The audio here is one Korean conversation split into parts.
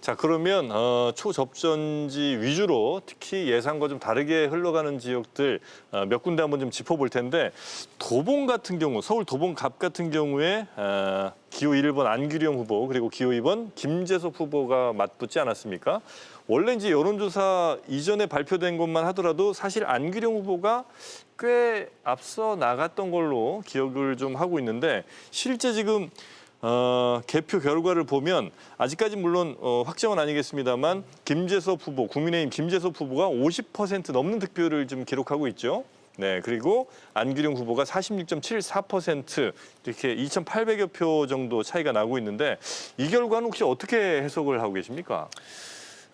자, 그러면 초접전지 위주로 특히 예상과 좀 다르게 흘러가는 지역들 몇 군데 한번 좀 짚어볼 텐데 도봉 같은 경우, 서울 도봉갑 같은 경우에 기호 1번 안규령 후보 그리고 기호 2번 김재섭 후보가 맞붙지 않았습니까? 원래 이제 여론조사 이전에 발표된 것만 하더라도 사실 안규령 후보가 꽤 앞서 나갔던 걸로 기억을 좀 하고 있는데 실제 지금 개표 결과를 보면 아직까지 물론 확정은 아니겠습니다만 김재섭 후보, 국민의힘 김재섭 후보가 50% 넘는 득표를 좀 기록하고 있죠. 네, 그리고 안규령 후보가 46.74% 이렇게 2,800여 표 정도 차이가 나고 있는데 이 결과는 혹시 어떻게 해석을 하고 계십니까?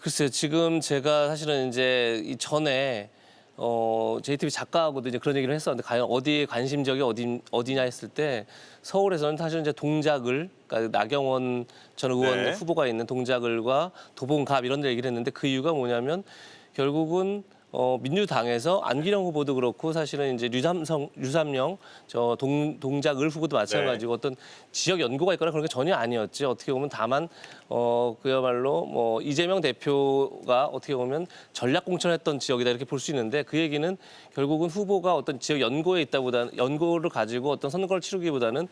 글쎄요, 지금 제가 사실은 이제 이 전에 JTBC 작가하고도 이제 그런 얘기를 했었는데 과연 어디에 관심 지역이 어디냐 했을 때 서울에서는 사실 이제 동작을 그러니까 나경원 전 의원 네. 후보가 있는 동작을과 도봉갑 이런 데 얘기를 했는데 그 이유가 뭐냐면 결국은 민주당에서 안기령 후보도 그렇고 사실은 이제 류삼영 저 동작을 후보도 마찬가지고 어떤 지역 연고가 있거나 그런 게 전혀 아니었지. 어떻게 보면 다만 그야말로 뭐 이재명 대표가 어떻게 보면 전략 공천했던 지역이다 이렇게 볼 수 있는데 그 얘기는 결국은 후보가 어떤 지역 연고에 있다보다는 연고를 가지고 어떤 선거를 치르기보다는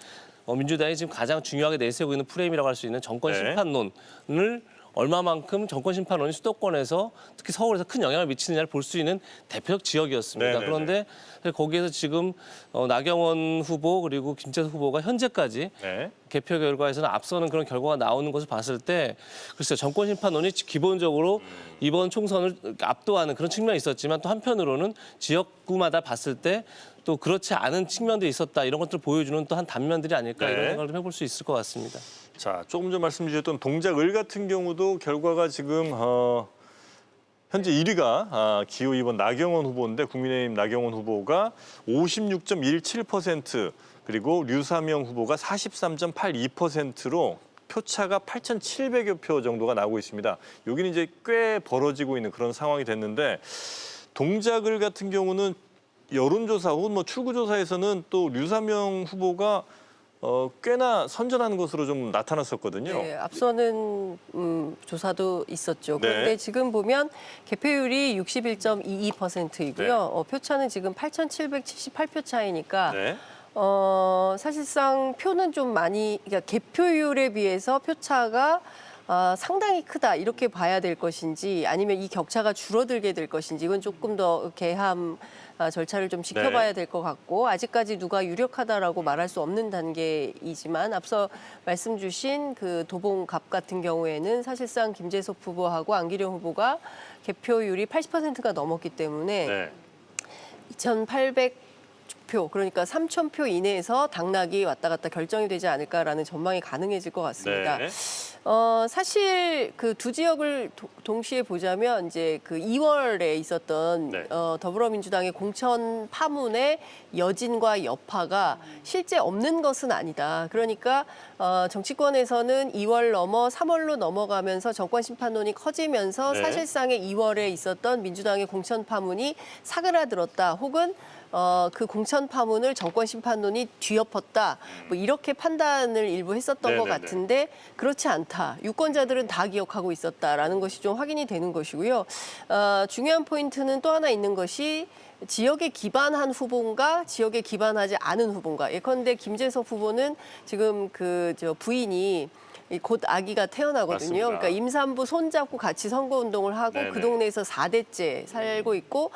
민주당이 지금 가장 중요하게 내세우고 있는 프레임이라고 할 수 있는 정권 심판론을 얼마만큼 정권 심판원이 수도권에서 특히 서울에서 큰 영향을 미치느냐를 볼 수 있는 대표적 지역이었습니다. 네네네. 그런데 거기에서 지금 나경원 후보 그리고 김재섭 후보가 현재까지 네. 개표 결과에서는 앞서는 그런 결과가 나오는 것을 봤을 때 글쎄요, 정권 심판원이 기본적으로 이번 총선을 압도하는 그런 측면이 있었지만 또 한편으로는 지역구마다 봤을 때 또 그렇지 않은 측면도 있었다 이런 것들을 보여주는 또 한 단면들이 아닐까 네. 이런 생각을 좀 해볼 수 있을 것 같습니다. 자, 조금 전 말씀 주셨던 동작을 같은 경우도 결과가 지금 현재 1위가 기호 2번 나경원 후보인데 국민의힘 나경원 후보가 56.17% 그리고 류삼영 후보가 43.82%로 표차가 8,700여 표 정도가 나오고 있습니다. 여기는 이제 꽤 벌어지고 있는 그런 상황이 됐는데 동작을 같은 경우는 여론조사 혹은 뭐 출구조사에서는 또 류삼영 후보가 꽤나 선전한 것으로 좀 나타났었거든요. 네, 앞서는 조사도 있었죠. 네. 그런데 지금 보면 개표율이 61.22%이고요. 표차는 지금 8,778표 차이니까 네. 사실상 표는 좀 많이 그러니까 개표율에 비해서 표차가 상당히 크다 이렇게 봐야 될 것인지 아니면 이 격차가 줄어들게 될 것인지 이건 조금 더 개함 절차를 좀 지켜봐야 될 것 같고 아직까지 누가 유력하다라고 말할 수 없는 단계이지만 앞서 말씀 주신 그 도봉갑 같은 경우에는 사실상 김재섭 후보하고 안기령 후보가 개표율이 80%가 넘었기 때문에 2,800표 그러니까 3,000표 이내에서 당락이 왔다 갔다 결정이 되지 않을까라는 전망이 가능해질 것 같습니다. 네. 사실 그 두 지역을 동시에 보자면 이제 그 2월에 있었던 더불어민주당의 공천 파문의 여진과 여파가 실제 없는 것은 아니다. 그러니까 정치권에서는 2월 넘어 3월로 넘어가면서 정권 심판론이 커지면서 사실상의 2월에 있었던 민주당의 공천 파문이 사그라들었다. 혹은 그 공천 파문을 정권 심판론이 뒤엎었다. 뭐 이렇게 판단을 일부 했었던 것 같은데 그렇지 않다. 유권자들은 다 기억하고 있었다라는 것이 좀 확인이 되는 것이고요. 중요한 포인트는 또 하나 있는 것이 지역에 기반한 후보인가 지역에 기반하지 않은 후보인가. 예컨대 김재섭 후보는 지금 그 부인이 곧 아기가 태어나거든요. 맞습니다. 그러니까 임산부 손잡고 같이 선거운동을 하고 그 동네에서 4대째 살고 있고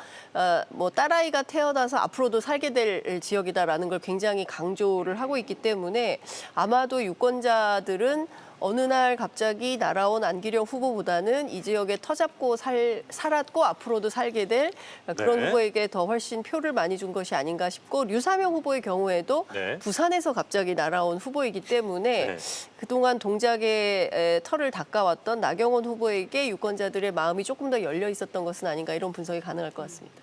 뭐 딸아이가 태어나서 앞으로도 살게 될 지역이다라는 걸 굉장히 강조를 하고 있기 때문에 아마도 유권자들은 어느 날 갑자기 날아온 안기령 후보보다는 이 지역에 터잡고 살았고 앞으로도 살게 될 그런 후보에게 더 훨씬 표를 많이 준 것이 아닌가 싶고 류삼영 후보의 경우에도 부산에서 갑자기 날아온 후보이기 때문에 그동안 동작의 털을 닦아왔던 나경원 후보에게 유권자들의 마음이 조금 더 열려 있었던 것은 아닌가 이런 분석이 가능할 것 같습니다.